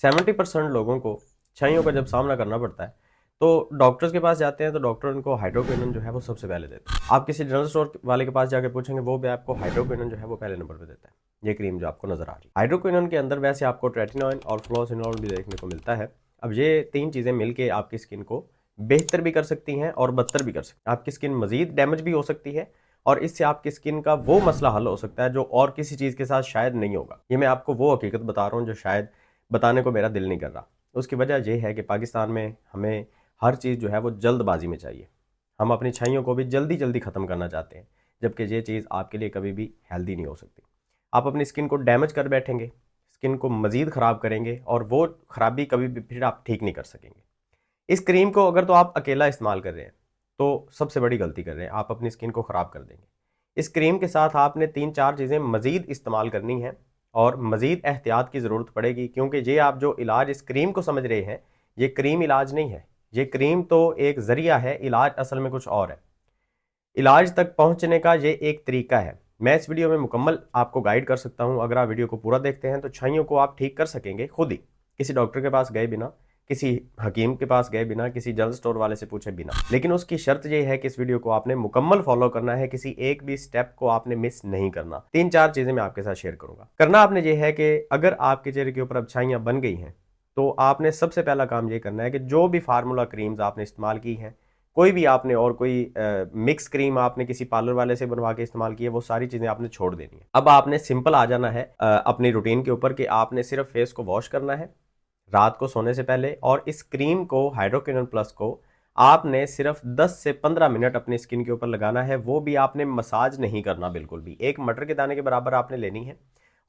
70% लोगों को छाइयों का जब सामना करना पड़ता है तो डॉक्टर्स के पास जाते हैं तो डॉक्टर उनको हाइड्रोक्विनोन जो है वो सबसे पहले देते हैं। आप किसी जनरल स्टोर वाले के पास जाके पूछेंगे वो भी आपको हाइड्रोक्विनोन जो है वो पहले नंबर पे देता है। ये क्रीम जो आपको नजर आ रही है हाइड्रोक्विनोन के अंदर वैसे आपको ट्रेटिनोइन और फ्लोसिनोल भी देखने को मिलता है। अब ये तीन चीजें मिलके आपकी स्किन को बेहतर भी कर सकती हैं और बदतर भी कर सकती हैं। आपकी स्किन मजीद डैमेज भी हो सकती है और इससे आपकी स्किन का वो मसला हल हो सकता है जो और किसी चीज के साथ शायद नहीं होगा। ये मैं आपको वो हकीकत बता रहा हूँ जो शायद बताने को मेरा दिल नहीं कर रहा। उसकी वजह यह है कि पाकिस्तान में हमें हर चीज़ जो है वो जल्दबाजी में चाहिए। हम अपनी छाइयों को भी जल्दी जल्दी ख़त्म करना चाहते हैं, जबकि ये चीज़ आपके लिए कभी भी हेल्दी नहीं हो सकती। आप अपनी स्किन को डैमेज कर बैठेंगे, स्किन को मज़ीद ख़राब करेंगे और वो ख़राबी कभी भी फिर आप ठीक नहीं कर सकेंगे। इस क्रीम को अगर तो आप अकेला इस्तेमाल कर रहे हैं तो सबसे बड़ी गलती कर रहे हैं, आप अपनी स्किन को ख़राब कर देंगे। इस क्रीम के साथ आपने 3-4 चीज़ें मज़ीद इस्तेमाल करनी हैं और मज़ीद एहतियात की ज़रूरत पड़ेगी, क्योंकि ये आप जो इलाज इस क्रीम को समझ रहे हैं ये क्रीम इलाज नहीं है। ये क्रीम तो एक ज़रिया है, इलाज असल में कुछ और है। इलाज तक पहुंचने का ये एक तरीका है। मैं इस वीडियो में मुकम्मल आपको गाइड कर सकता हूं। अगर आप वीडियो को पूरा देखते हैं तो छाइयों को आप ठीक कर सकेंगे खुद ही, किसी डॉक्टर के पास गए बिना, किसी हकीम के पास गए बिना, किसी जनरल स्टोर वाले से पूछे बिना। लेकिन उसकी शर्त यह है कि इस वीडियो को आपने मुकम्मल फॉलो करना है, किसी एक भी स्टेप को आपने मिस नहीं करना। 3-4 चीजें मैं आपके साथ शेयर करूंगा। करना आपने ये है कि अगर आपके चेहरे के ऊपर अब छाइयां बन गई हैं तो आपने सबसे पहला काम ये करना है कि जो भी फार्मूला क्रीम्स आपने इस्तेमाल की हैं, कोई भी आपने और कोई मिक्स क्रीम आपने किसी पार्लर वाले से बनवा के इस्तेमाल की है, वो सारी चीजें आपने छोड़ देनी है। अब आपने सिंपल आ जाना है अपनी रूटीन के ऊपर कि आपने सिर्फ फेस को वॉश करना है रात को सोने से पहले, और इस क्रीम को हाइड्रोक्विनोन प्लस को आपने सिर्फ 10 से 15 मिनट अपनी स्किन के ऊपर लगाना है। वो भी आपने मसाज नहीं करना बिल्कुल भी, एक मटर के दाने के बराबर आपने लेनी है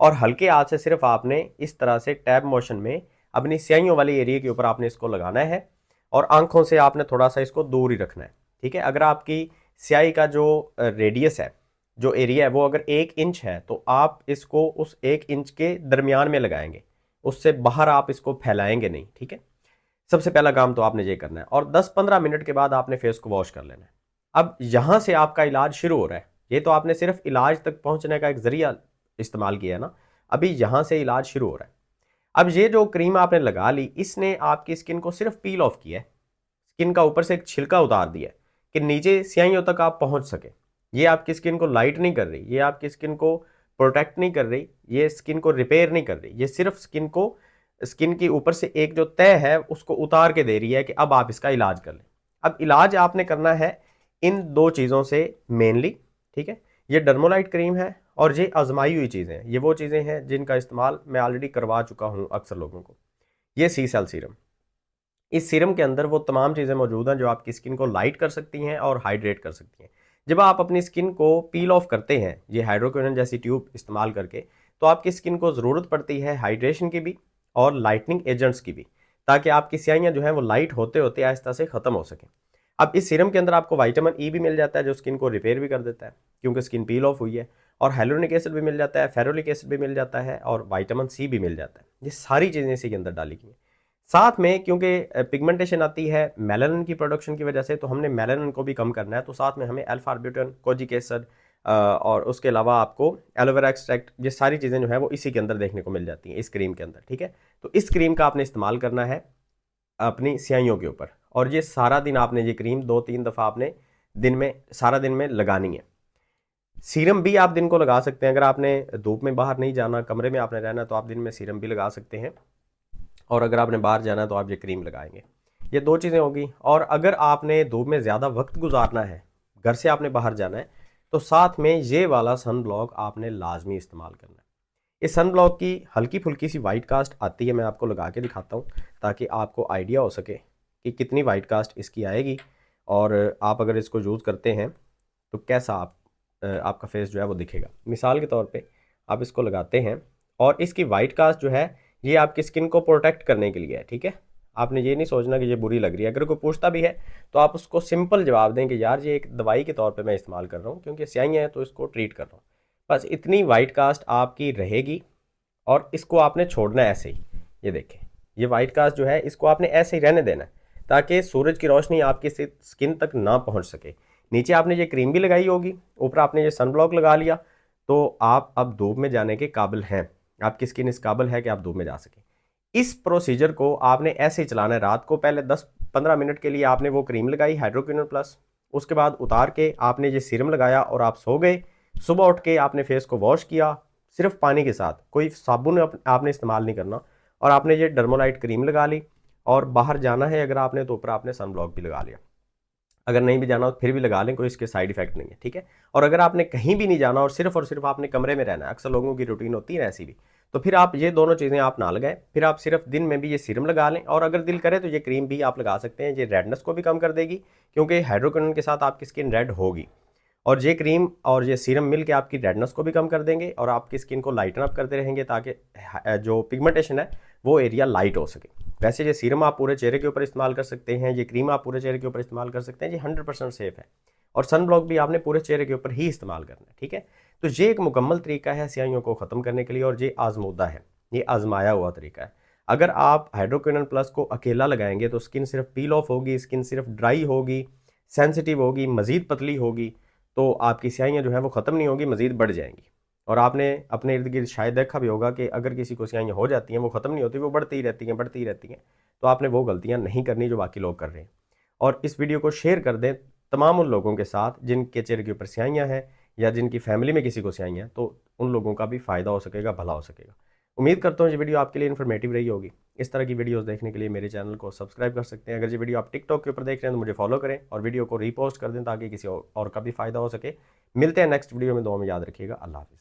और हल्के हाथ से सिर्फ आपने इस तरह से टैब मोशन में अपनी स्याहियों वाली एरिया के ऊपर आपने इसको लगाना है और आंखों से आपने थोड़ा सा इसको दूर ही रखना है। ठीक है, अगर आपकी स्याही का जो रेडियस है, जो एरिया है, वो अगर 1 इंच है तो आप इसको उस 1 इंच के दरमियान में लगाएंगे, उससे बाहर आप इसको फैलाएंगे नहीं। ठीक है, सबसे पहला काम तो आपने ये करना है और 10-15 मिनट के बाद आपने फेस को वॉश कर लेना है। अब यहां से आपका इलाज शुरू हो रहा है। ये तो आपने सिर्फ इलाज तक पहुंचने का एक जरिया इस्तेमाल किया है ना, अभी यहां से इलाज शुरू हो रहा है। अब ये जो क्रीम आपने लगा ली, इसने आपकी स्किन को सिर्फ पील ऑफ किया है, स्किन का ऊपर से एक छिलका उतार दिया है कि नीचे स्याहियों तक आप पहुंच सके। ये आपकी स्किन को लाइट नहीं कर रही, ये आपकी स्किन को प्रोटेक्ट नहीं कर रही, ये स्किन को रिपेयर नहीं कर रही, ये सिर्फ स्किन को, स्किन के ऊपर से एक जो तय है उसको उतार के दे रही है कि अब आप इसका इलाज कर लें। अब इलाज आपने करना है इन दो चीज़ों से मेनली। ठीक है, ये डर्मोलाइट क्रीम है और ये आजमाई हुई चीज़ें हैं, ये वो चीज़ें हैं जिनका इस्तेमाल मैं ऑलरेडी करवा चुका हूँ अक्सर लोगों को। ये सी सेल सीरम, इस सीरम के अंदर वो तमाम चीज़ें मौजूद हैं जो आपकी स्किन को लाइट कर सकती हैं और हाइड्रेट कर सकती हैं। जब आप अपनी स्किन को पील ऑफ करते हैं ये हाइड्रोक्विनोन जैसी ट्यूब इस्तेमाल करके, तो आपकी स्किन को ज़रूरत पड़ती है हाइड्रेशन की भी और लाइटनिंग एजेंट्स की भी, ताकि आपकी स्याहियाँ जो हैं वो लाइट होते होते आहिस्ता से ख़त्म हो सकें। अब इस सीरम के अंदर आपको विटामिन ई भी मिल जाता है जो स्किन को रिपेयर भी कर देता है क्योंकि स्किन पील ऑफ हुई है, और हाइलुरोनिक एसिड भी मिल जाता है, फेरोलिक एसिड भी मिल जाता है और विटामिन सी भी मिल जाता है। ये सारी चीज़ें इसी के अंदर डाली गई हैं। साथ में क्योंकि पिगमेंटेशन आती है मेलानिन की प्रोडक्शन की वजह से, तो हमने मेलानिन को भी कम करना है, तो साथ में हमें अल्फा आर्बुटिन, कोजिक एसिड और उसके अलावा आपको एलोवेरा एक्सट्रैक्ट, ये सारी चीज़ें जो है वो इसी के अंदर देखने को मिल जाती हैं इस क्रीम के अंदर। ठीक है, तो इस क्रीम का आपने इस्तेमाल करना है अपनी स्याहियों के ऊपर, और ये सारा दिन आपने ये क्रीम 2-3 दफ़ा आपने दिन में, सारा दिन में लगानी है। सीरम भी आप दिन को लगा सकते हैं, अगर आपने धूप में बाहर नहीं जाना, कमरे में आपने रहना, तो आप दिन में सीरम भी लगा सकते हैं, और अगर आपने बाहर जाना है तो आप ये क्रीम लगाएंगे। ये दो चीज़ें होगी। और अगर आपने धूप में ज़्यादा वक्त गुजारना है, घर से आपने बाहर जाना है, तो साथ में ये वाला सन ब्लॉक आपने लाजमी इस्तेमाल करना है। इस सन ब्लॉक की हल्की फुल्की सी वाइट कास्ट आती है, मैं आपको लगा के दिखाता हूँ ताकि आपको आइडिया हो सके कि कितनी वाइट कास्ट इसकी आएगी, और आप अगर इसको यूज़ करते हैं तो कैसा आपका फेस जो है वो दिखेगा। मिसाल के तौर पे आप इसको लगाते हैं और इसकी वाइट कास्ट जो है ये आपकी स्किन को प्रोटेक्ट करने के लिए है। ठीक है, आपने ये नहीं सोचना कि ये बुरी लग रही है। अगर कोई पूछता भी है तो आप उसको सिंपल जवाब दें कि यार ये एक दवाई के तौर पे मैं इस्तेमाल कर रहा हूँ क्योंकि स्याहियाँ हैं तो इसको ट्रीट कर रहा हूँ। बस इतनी वाइट कास्ट आपकी रहेगी और इसको आपने छोड़ना है ऐसे ही। ये देखें, ये वाइट कास्ट जो है इसको आपने ऐसे ही रहने देना है ताकि सूरज की रोशनी आपकी स्किन तक ना पहुँच सके। नीचे आपने ये क्रीम भी लगाई होगी, ऊपर आपने ये सन ब्लॉक लगा लिया, तो आप अब धूप में जाने के काबिल हैं, आपकी स्किन इस काबिल है कि आप धूप में जा सकें। इस प्रोसीजर को आपने ऐसे ही चलाना है। रात को पहले 10-15 मिनट के लिए आपने वो क्रीम लगाई हाइड्रोक्विनोन प्लस, उसके बाद उतार के आपने ये सीरम लगाया और आप सो गए। सुबह उठ के आपने फेस को वॉश किया सिर्फ पानी के साथ, कोई साबुन आपने इस्तेमाल नहीं करना, और आपने ये डर्मोलाइट क्रीम लगा ली। और बाहर जाना है अगर आपने तो ऊपर आपने सन ब्लॉक भी लगा लिया, अगर नहीं भी जाना हो फिर भी लगा लें, कोई इसके साइड इफेक्ट नहीं है, ठीक है। और अगर आपने कहीं भी नहीं जाना और सिर्फ आपने कमरे में रहना है, अक्सर लोगों की रूटीन होती है ऐसी भी, तो फिर आप ये दोनों चीज़ें आप ना लगाएं, फिर आप सिर्फ दिन में भी ये सीरम लगा लें, और अगर दिल करे तो ये क्रीम भी आप लगा सकते हैं। ये रेडनेस को भी कम कर देगी, क्योंकि हाइड्रोक्विनोन के साथ आपकी स्किन रेड होगी, और ये क्रीम और ये सीरम मिल के आपकी रेडनेस को भी कम कर देंगे और आपकी स्किन को लाइटन अप करते रहेंगे, ताकि जो पिगमेंटेशन है वो एरिया लाइट हो सके। वैसे ये सीरम आप पूरे चेहरे के ऊपर इस्तेमाल कर सकते हैं, ये क्रीम आप पूरे चेहरे के ऊपर इस्तेमाल कर सकते हैं, ये 100% सेफ है। और सन ब्लॉक भी आपने पूरे चेहरे के ऊपर ही इस्तेमाल करना है, ठीक है। तो ये एक मुकम्मल तरीका है स्याहियों को ख़त्म करने के लिए, और ये आजमूदा है, ये आजमाया हुआ तरीका है। अगर आप हाइड्रोक्विनोन प्लस को अकेला लगाएंगे तो स्किन सिर्फ पील ऑफ होगी, स्किन सिर्फ ड्राई होगी, सेंसिटिव होगी, मज़ीद पतली होगी, तो आपकी स्याहियाँ जो हैं वो ख़त्म नहीं होगी, मज़ीद बढ़ जाएंगी। और आपने अपने इर्द गिर्द शायद देखा भी होगा कि अगर किसी को स्याहियाँ हो जाती हैं वो ख़त्म नहीं होती, वो बढ़ती ही रहती हैं, बढ़ती ही रहती हैं। तो आपने वो गलतियाँ नहीं करनी जो बाकी लोग कर रहे हैं। और इस वीडियो को शेयर कर दें तमाम उन लोगों के साथ जिनके चेहरे के ऊपर स्याहियाँ हैं, या जिनकी फैमिली में किसी को स्याहियाँ हैं, तो उन लोगों का भी फ़ायदा हो सकेगा, भला हो सकेगा। उम्मीद करता हूँ ये वीडियो आपके लिए इन्फॉर्मेटिव रही होगी। इस तरह की वीडियोस देखने के लिए मेरे चैनल को सब्सक्राइब कर सकते हैं। अगर ये वीडियो आप टिकटॉक के ऊपर देख रहे हैं तो मुझे फॉलो करें और वीडियो को रीपोस्ट कर दें, ताकि किसी और का भी फ़ायदा हो सके। मिलते हैं नेक्स्ट वीडियो में, दुआ में याद रखिएगा। अल्लाह हाफ़िज़।